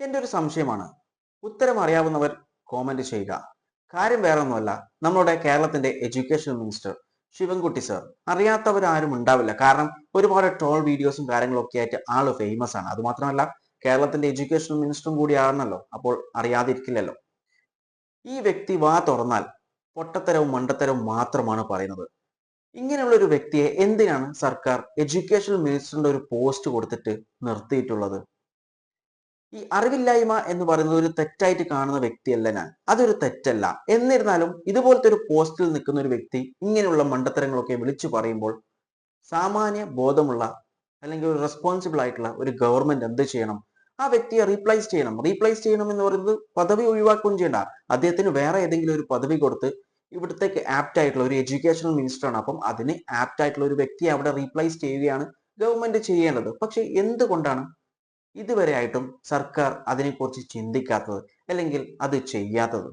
എൻ്റെ ഒരു സംശയമാണ്. ഉത്തരം അറിയാവുന്നവർ കോമന്റ് ചെയ്യുക. കാര്യം വേറെ ഒന്നുമല്ല, നമ്മുടെ കേരളത്തിന്റെ എഡ്യൂക്കേഷൻ മിനിസ്റ്റർ ശിവൻകുട്ടി സർ. അറിയാത്തവരാരും ഉണ്ടാവില്ല. കാരണം ഒരുപാട് ട്രോൾ വീഡിയോസും കാര്യങ്ങളൊക്കെ ആയിട്ട് ആള് ഫേമസ് ആണ്. അതുമാത്രമല്ല, കേരളത്തിന്റെ എഡ്യൂക്കേഷൻ മിനിസ്റ്ററും കൂടിയാണല്ലോ. അപ്പോൾ അറിയാതിരിക്കില്ലല്ലോ. ഈ വ്യക്തി വാ തുറന്നാൽ പൊട്ടത്തരവും മണ്ടത്തരവും മാത്രമാണ് പറയുന്നത്. ഇങ്ങനെയുള്ള ഒരു വ്യക്തിയെ എന്തിനാണ് സർക്കാർ എഡ്യൂക്കേഷൻ മിനിസ്റ്ററിന്റെ ഒരു പോസ്റ്റ് കൊടുത്തിട്ട് നിർത്തിയിട്ടുള്ളത്? ഈ അറിവില്ലായ്മ എന്ന് പറയുന്നത് ഒരു തെറ്റായിട്ട് കാണുന്ന വ്യക്തിയല്ല ഞാൻ. അതൊരു തെറ്റല്ല. എന്നിരുന്നാലും ഇതുപോലത്തെ ഒരു പോസ്റ്റിൽ നിൽക്കുന്ന ഒരു വ്യക്തി ഇങ്ങനെയുള്ള മണ്ടത്തരങ്ങളൊക്കെ വിളിച്ചു പറയുമ്പോൾ സാമാന്യ ബോധമുള്ള അല്ലെങ്കിൽ ഒരു റെസ്പോൺസിബിൾ ആയിട്ടുള്ള ഒരു ഗവൺമെന്റ് എന്ത് ചെയ്യണം? ആ വ്യക്തിയെ റീപ്ലേസ് ചെയ്യണം. റീപ്ലേസ് ചെയ്യണം എന്ന് പറയുന്നത് പദവി ഒഴിവാക്കുകയും ചെയ്യണ്ട. അദ്ദേഹത്തിന് വേറെ ഏതെങ്കിലും ഒരു പദവി കൊടുത്ത് ഇവിടത്തേക്ക് ആപ്റ്റ് ആയിട്ടുള്ള ഒരു എഡ്യൂക്കേഷണൽ മിനിസ്റ്റർ ആണ്, അപ്പം അതിന് ആപ്റ്റ് ആയിട്ടുള്ള ഒരു വ്യക്തിയെ അവിടെ റീപ്ലേസ് ചെയ്യുകയാണ് ഗവൺമെന്റ് ചെയ്യേണ്ടത്. പക്ഷെ എന്തുകൊണ്ടാണ് ഇതുവരെ ആയിട്ടും സർക്കാർ അതിനെക്കുറിച്ച് ചിന്തിക്കാത്തത് അല്ലെങ്കിൽ അത് ചെയ്യാത്തത്?